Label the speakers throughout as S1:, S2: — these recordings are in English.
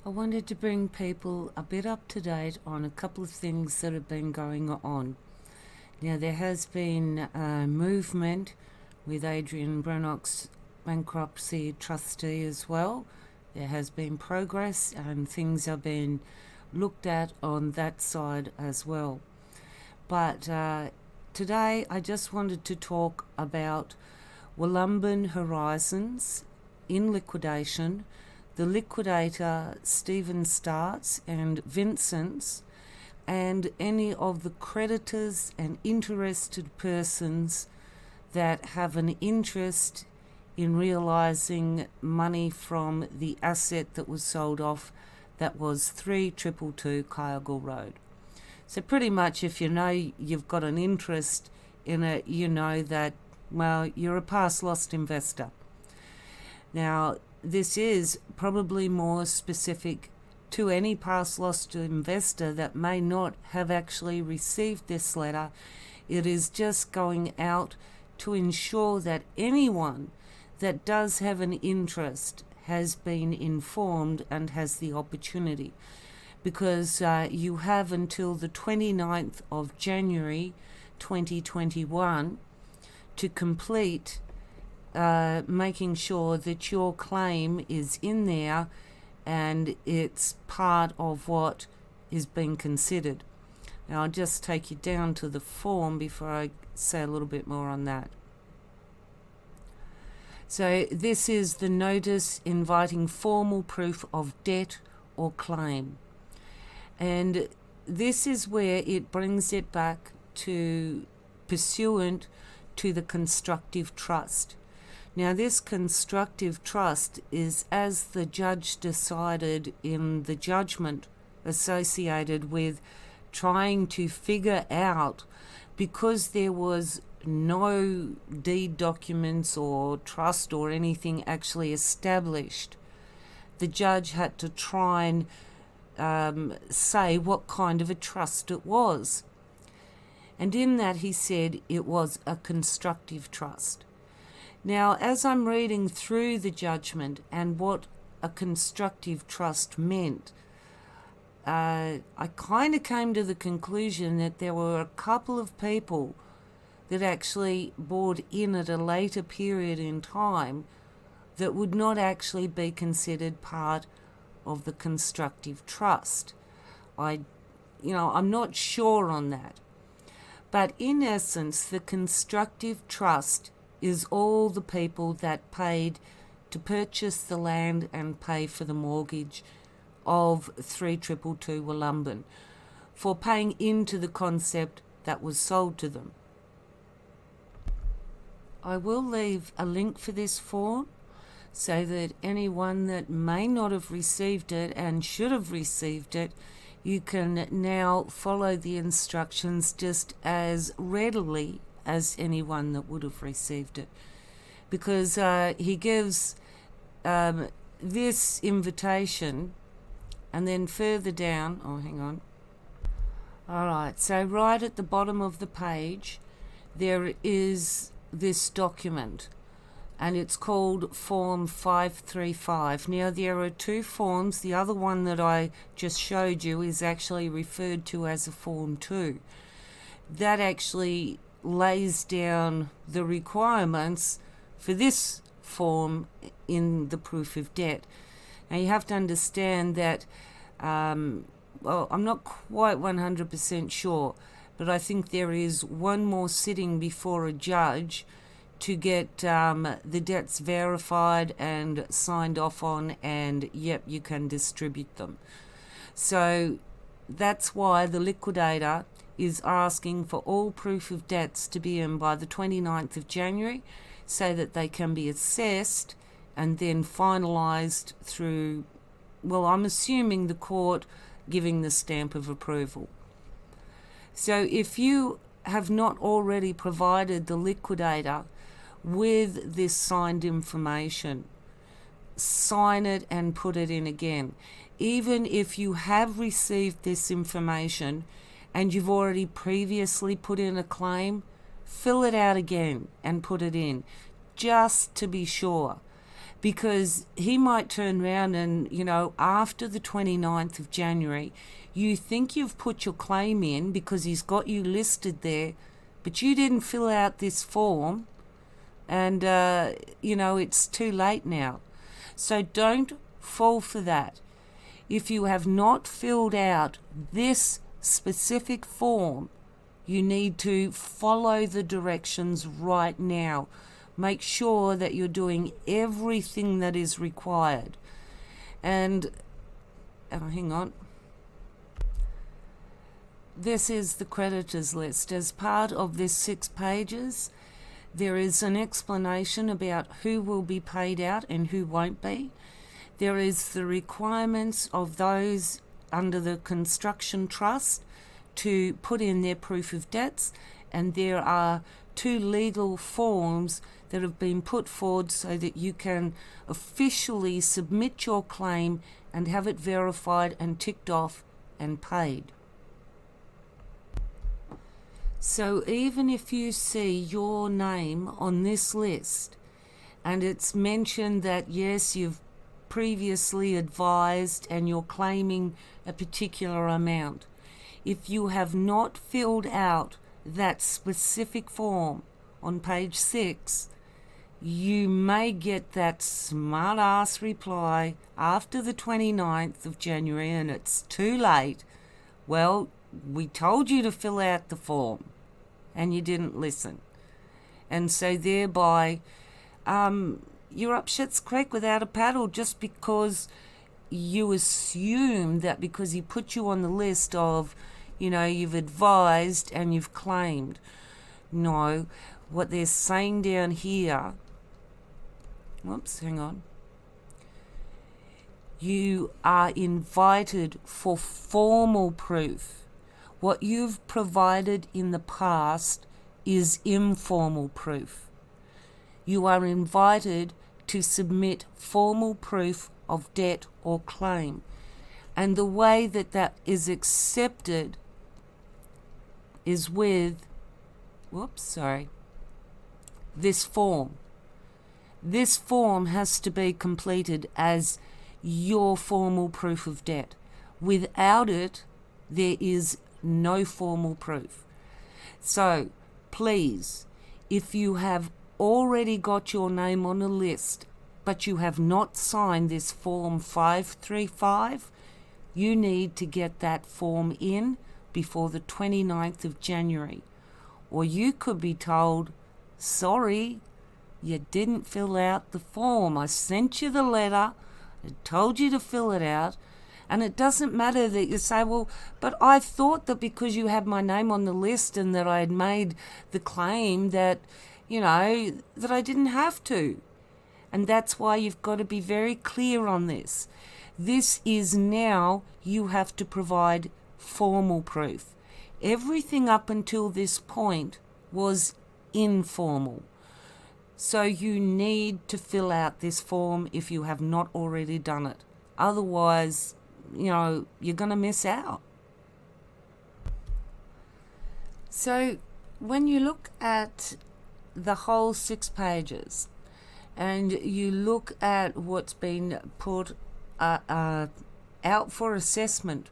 S1: I wanted to bring people a bit up to date on a couple of things that have been going on. Now, there has been a movement with Adrian Brannock's bankruptcy trustee as well. There has been progress and things are being looked at on that side as well. But today I just wanted to talk about Wollumbin Horizons in liquidation, the liquidator Stephen Starts and Vincent's, and any of the creditors and interested persons that have an interest in realising money from the asset that was sold off, that was 3222 Kyogle Road. So pretty much if you know you've got an interest in it, you know that, well, you're a past lost investor. Now, this is probably more specific to any past lost investor that may not have actually received this letter. It is just going out to ensure that anyone that does have an interest has been informed and has the opportunity, because you have until the 29th of January 2021 to complete making sure that your claim is in there and it's part of what is being considered. Now, I'll just take you down to the form before I say a little bit more on that. So this is the notice inviting formal proof of debt or claim. And this is where it brings it back to pursuant to the constructive trust. Now, this constructive trust is as the judge decided in the judgment associated with trying to figure out, because there was no deed documents or trust or anything actually established, the judge had to try and say what kind of a trust it was. And in that he said it was a constructive trust. Now, as I'm reading through the judgment and what a constructive trust meant, I kind of came to the conclusion that there were a couple of people that actually bought in at a later period in time that would not actually be considered part of the constructive trust. I'm not sure on that. But in essence, the constructive trust is all the people that paid to purchase the land and pay for the mortgage of 3222 Wollumbin, for paying into the concept that was sold to them. I will leave a link for this form so that anyone that may not have received it and should have received it, you can now follow the instructions just as readily as anyone that would have received it, because he gives this invitation, and then further down, alright, so right at the bottom of the page there is this document, and it's called Form 535. Now, there are two forms. The other one that I just showed you is actually referred to as a Form 2. That actually lays down the requirements for this form in the proof of debt. Now, you have to understand that, I'm not quite 100% sure, but I think there is one more sitting before a judge to get the debts verified and signed off on, and yep, you can distribute them. So that's why the liquidator is asking for all proof of debts to be in by the 29th of January so that they can be assessed and then finalised through, well, I'm assuming the court giving the stamp of approval. So if you have not already provided the liquidator with this signed information, sign it and put it in again. Even if you have received this information and you've already previously put in a claim, fill it out again and put it in, just to be sure. because he might turn around and, after the 29th of January, you think you've put your claim in because he's got you listed there, but you didn't fill out this form, and, it's too late now. So don't fall for that. If you have not filled out this specific form, you need to follow the directions right now. Make sure that you're doing everything that is required. And, hang on. This is the creditors list. As part of this 6 pages, there is an explanation about who will be paid out and who won't be. There is the requirements of those under the construction trust to put in their proof of debts, and there are 2 legal forms that have been put forward so that you can officially submit your claim and have it verified and ticked off and paid. So even if you see your name on this list and it's mentioned that yes, you've previously advised and you're claiming a particular amount, if you have not filled out that specific form on page 6, you may get that smart ass reply after the 29th of January and it's too late. Well, we told you to fill out the form and you didn't listen. And so thereby, you're up shit's creek without a paddle just because you assume that because he put you on the list of, you've advised and you've claimed. No, what they're saying down here, hang on. You are invited for formal proof. What you've provided in the past is informal proof. You are invited to submit formal proof of debt or claim. And the way that that is accepted is with, this form. This form has to be completed as your formal proof of debt. Without it, there is no formal proof. So, please, if you have already got your name on a list, but you have not signed this Form 535, you need to get that form in before the 29th of January. Or you could be told, sorry, you didn't fill out the form. I sent you the letter, I told you to fill it out, and it doesn't matter that you say, well, but I thought that because you had my name on the list and that I had made the claim that, that I didn't have to. And that's why you've got to be very clear on this. This is now you have to provide formal proof. Everything up until this point was informal. So you need to fill out this form if you have not already done it. Otherwise, you're going to miss out. So when you look at the whole 6 pages and you look at what's been put out for assessment,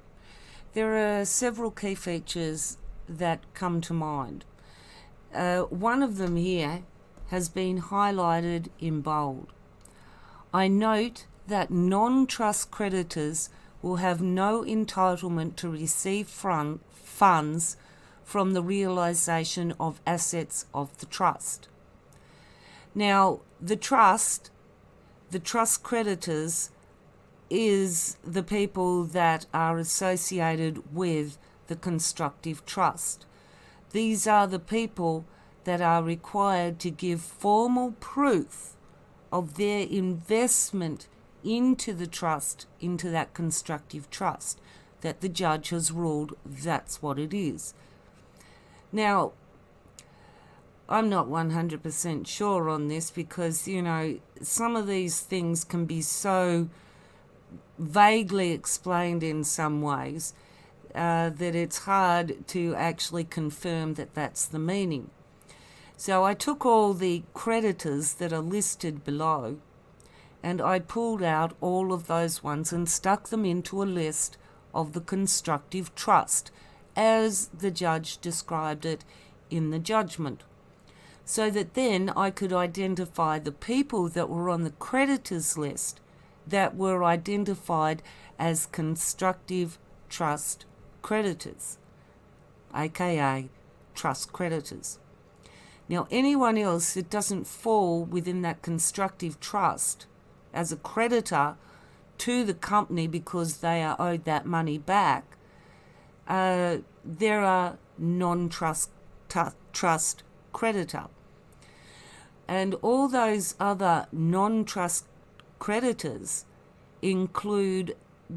S1: there are several key features that come to mind. One of them here has been highlighted in bold. I note that non-trust creditors will have no entitlement to receive funds from the realisation of assets of the trust. Now, the trust creditors is the people that are associated with the constructive trust. These are the people that are required to give formal proof of their investment into the trust, into that constructive trust, that the judge has ruled that's what it is. Now, I'm not 100% sure on this because, some of these things can be so vaguely explained in some ways that it's hard to actually confirm that that's the meaning. So I took all the creditors that are listed below and I pulled out all of those ones and stuck them into a list of the constructive trust, as the judge described it in the judgment, so that then I could identify the people that were on the creditors list that were identified as constructive trust creditors, aka trust creditors. Now, anyone else that doesn't fall within that constructive trust as a creditor to the company because they are owed that money back, there are non-trust trust creditor. And all those other non-trust creditors include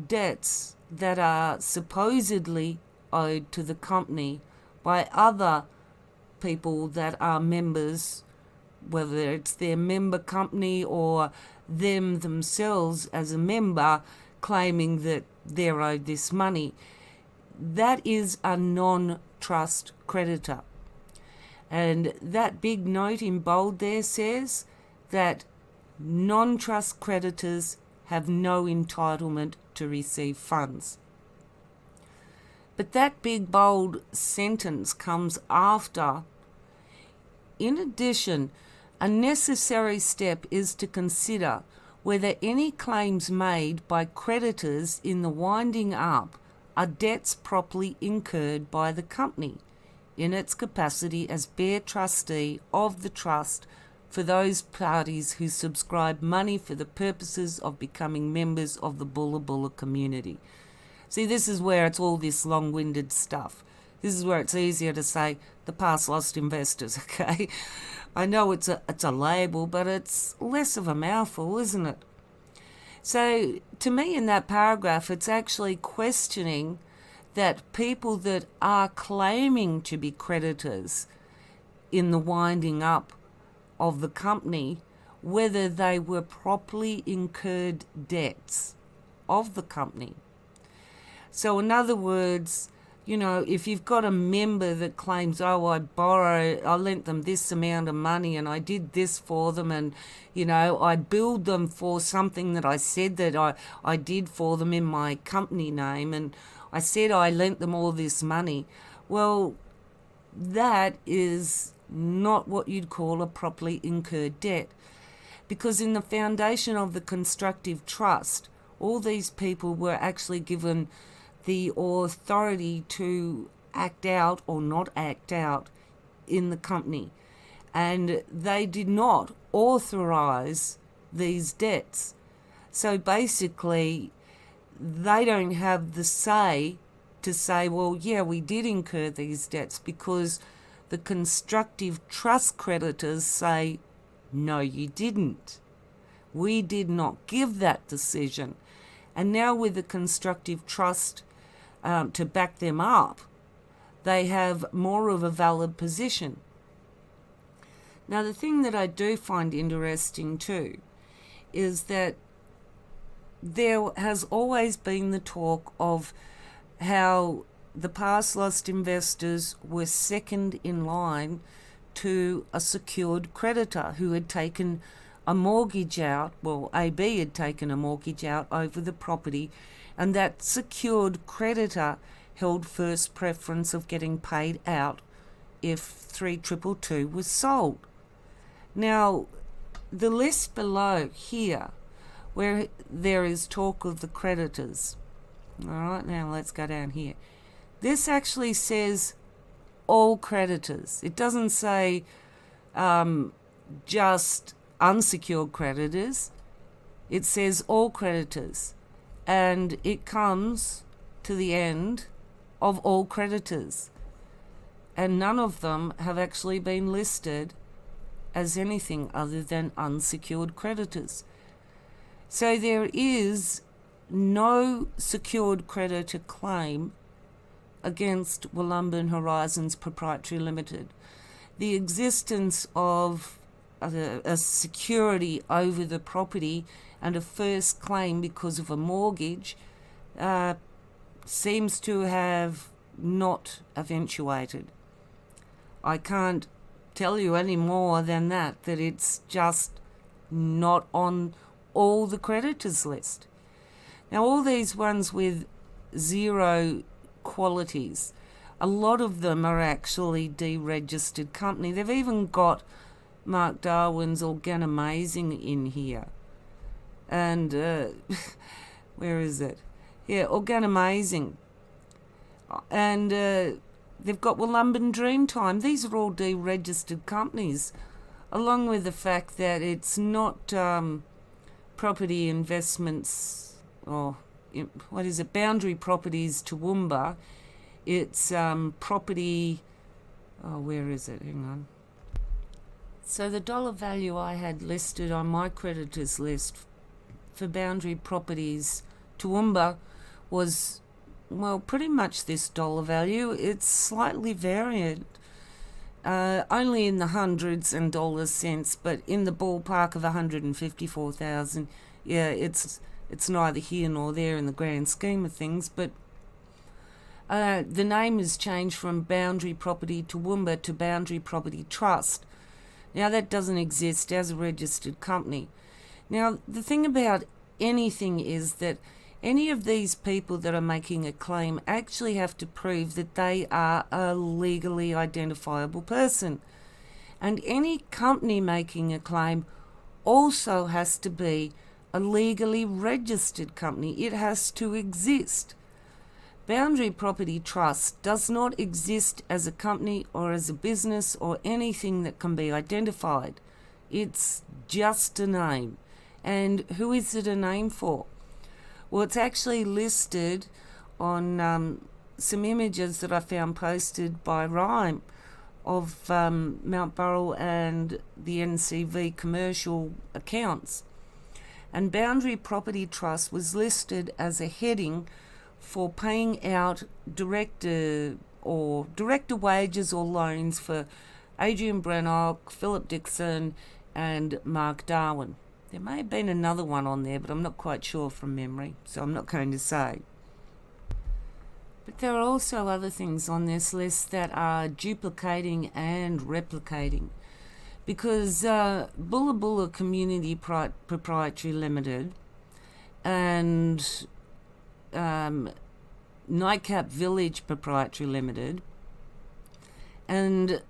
S1: debts that are supposedly owed to the company by other people that are members, whether it's their member company or them themselves as a member claiming that they're owed this money. That is a non-trust creditor. And that big note in bold there says that non-trust creditors have no entitlement to receive funds. But that big bold sentence comes after, in addition, a necessary step is to consider whether any claims made by creditors in the winding up are debts properly incurred by the company in its capacity as bare trustee of the trust for those parties who subscribe money for the purposes of becoming members of the Bulla Bulla community. See, this is where it's all this long-winded stuff. This is where it's easier to say the past lost investors, okay? I know it's a label, but it's less of a mouthful, isn't it? So to me in that paragraph, it's actually questioning that people that are claiming to be creditors in the winding up of the company, whether they were properly incurred debts of the company. So in other words, you know, if you've got a member that claims, oh, I lent them this amount of money and I did this for them and, you know, I billed them for something that I said that I did for them in my company name and I said I lent them all this money. Well, that is not what you'd call a properly incurred debt, because in the foundation of the constructive trust, all these people were actually given the authority to act out or not act out in the company, and they did not authorize these debts. So basically, they don't have the say to say, well, yeah, we did incur these debts, because the constructive trust creditors say, no, you didn't. We did not give that decision. And now with the constructive trust to back them up, they have more of a valid position. Now, the thing that I do find interesting too is that there has always been the talk of how the past lost investors were second in line to a secured creditor who had taken a mortgage out, well, AB had taken a mortgage out over the property, and that secured creditor held first preference of getting paid out if 3222 was sold. Now, the list below here, where there is talk of the creditors, all right, now let's go down here. This actually says all creditors. It doesn't say just unsecured creditors. It says all creditors, and it comes to the end of all creditors, and none of them have actually been listed as anything other than unsecured creditors. So there is no secured creditor claim against Wollumbin Horizons Proprietary Limited. The existence of a security over the property and a first claim because of a mortgage seems to have not eventuated. I can't tell you any more than that it's just not on all the creditors list. Now, all these ones with zero qualities, a lot of them are actually deregistered company. They've even got Mark Darwin's Organamazing in here. And, where is it? Yeah, Organamazing. And they've got Wollumbin Dreamtime. These are all deregistered companies, along with the fact that it's not property investments, or what is it, Boundary Properties Toowoomba. It's property, where is it? Hang on. So the dollar value I had listed on my creditors list for Boundary Properties Toowoomba was, well, pretty much this dollar value. It's slightly variant, only in the hundreds and dollar cents, but in the ballpark of 154,000. Yeah, it's neither here nor there in the grand scheme of things, but the name has changed from Boundary Property Toowoomba to Boundary Property Trust. Now, that doesn't exist as a registered company. Now, the thing about anything is that any of these people that are making a claim actually have to prove that they are a legally identifiable person. And any company making a claim also has to be a legally registered company. It has to exist. Boundary Property Trust does not exist as a company or as a business or anything that can be identified. It's just a name. And who is it a name for? Well, it's actually listed on some images that I found posted by Rhyme of Mount Burrell and the NCV commercial accounts. And Boundary Property Trust was listed as a heading for paying out director wages or loans for Adrian Brannock, Philip Dixon, and Mark Darwin. There may have been another one on there, but I'm not quite sure from memory, so I'm not going to say. But there are also other things on this list that are duplicating and replicating, because Bulla Bulla Community Proprietary Limited and Nightcap Village Proprietary Limited and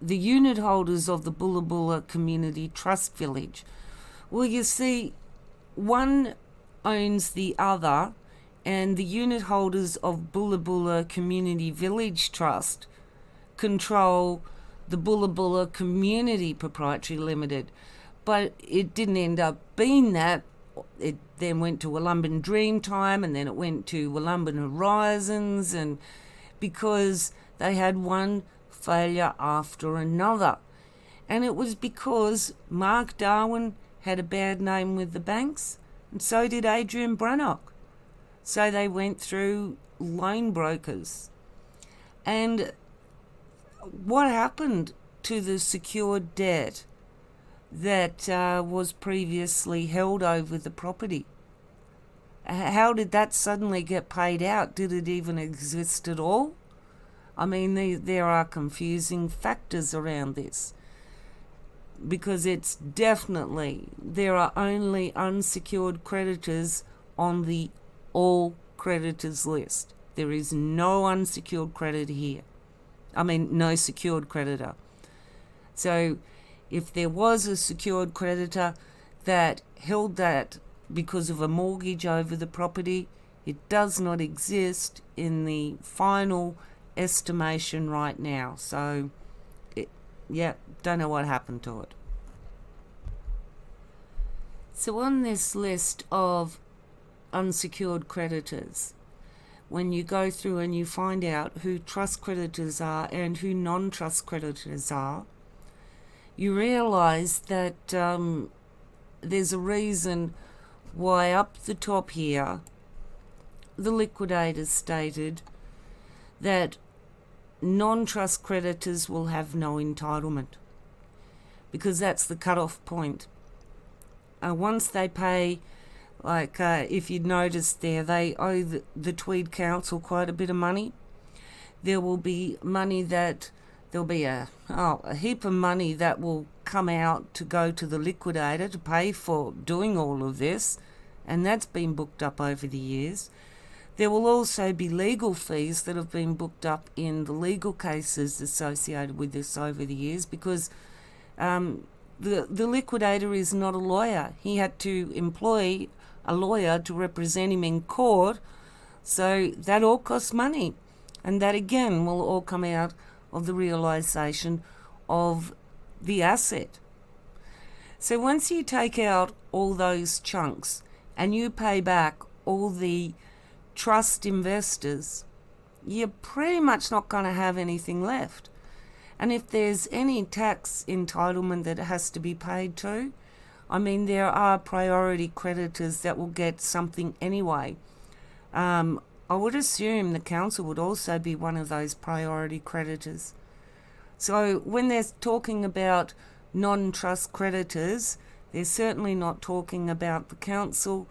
S1: the unit holders of the Bulla Bulla Community Trust Village. Well, you see, one owns the other, and the unit holders of Bulla Bulla Community Village Trust control the Bulla Bulla Community Proprietary Limited. But it didn't end up being that. It then went to Wollumbin Dreamtime, and then it went to Wollumbin Horizons, and because they had one failure after another. And it was because Mark Darwin had a bad name with the banks, and so did Adrian Brannock. So they went through loan brokers. And what happened to the secured debt that was previously held over the property? How did that suddenly get paid out? Did it even exist at all? I mean, there are confusing factors around this, because it's definitely, there are only unsecured creditors on the all creditors list. There is no unsecured creditor here. I mean, no secured creditor. So if there was a secured creditor that held that because of a mortgage over the property, it does not exist in the final estimation right now. So, don't know what happened to it. So on this list of unsecured creditors, when you go through and you find out who trust creditors are and who non-trust creditors are, you realise that there's a reason why up the top here the liquidators stated that non-trust creditors will have no entitlement, because that's the cut-off point. Once they pay, like if you'd noticed there, they owe the Tweed Council quite a bit of money. There will be money that there'll be a heap of money that will come out to go to the liquidator to pay for doing all of this, and that's been booked up over the years. There will also be legal fees that have been booked up in the legal cases associated with this over the years, because the liquidator is not a lawyer. He had to employ a lawyer to represent him in court, so that all costs money, and that again will all come out of the realisation of the asset. So once you take out all those chunks and you pay back all the trust investors, you're pretty much not going to have anything left. And if there's any tax entitlement that has to be paid to, I mean, there are priority creditors that will get something anyway. I would assume the council would also be one of those priority creditors. So when they're talking about non-trust creditors, they're certainly not talking about the council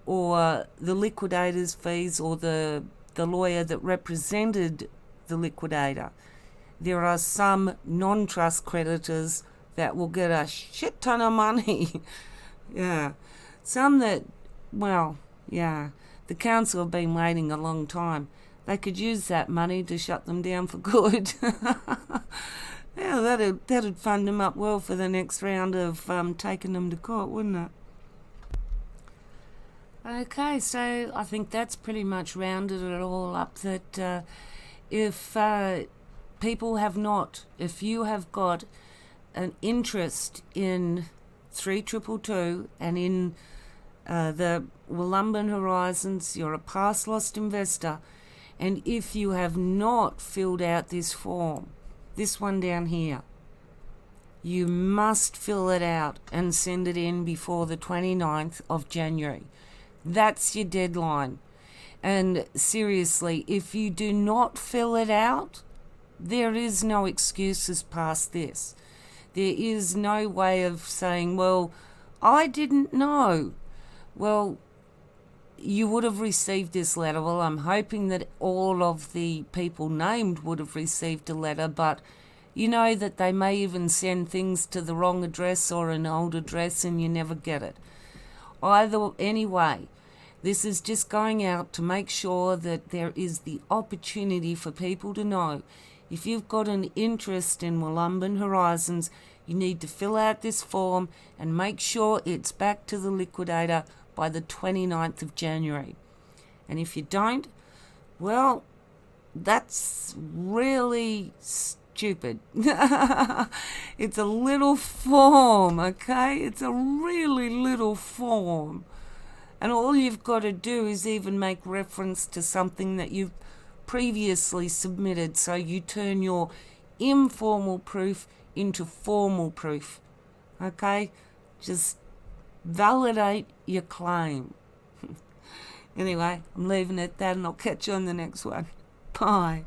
S1: or the liquidator's fees or the lawyer that represented the liquidator. There are some non-trust creditors that will get a shit ton of money. Yeah. Some that, well, yeah, the council have been waiting a long time. They could use that money to shut them down for good. Yeah, that'd fund them up well for the next round of taking them to court, wouldn't it? Okay, so I think that's pretty much rounded it all up, that if people have not, if you have got an interest in 3222 and in the Wollumbin Horizons, you're a past lost investor, and if you have not filled out this form, this one down here, you must fill it out and send it in before the 29th of January. That's your deadline. And seriously, if you do not fill it out, there is no excuses past this. There is no way of saying, well, I didn't know. Well, you would have received this letter. Well, I'm hoping that all of the people named would have received a letter, but you know that they may even send things to the wrong address or an old address and you never get it. Anyway, this is just going out to make sure that there is the opportunity for people to know. If you've got an interest in Wollumbin Horizons, you need to fill out this form and make sure it's back to the liquidator by the 29th of January. And if you don't, well, that's really stupid. It's a little form, okay? It's a really little form. And all you've got to do is even make reference to something that you've previously submitted, so you turn your informal proof into formal proof, okay? Just validate your claim. Anyway, I'm leaving it at that, and I'll catch you on the next one. Bye.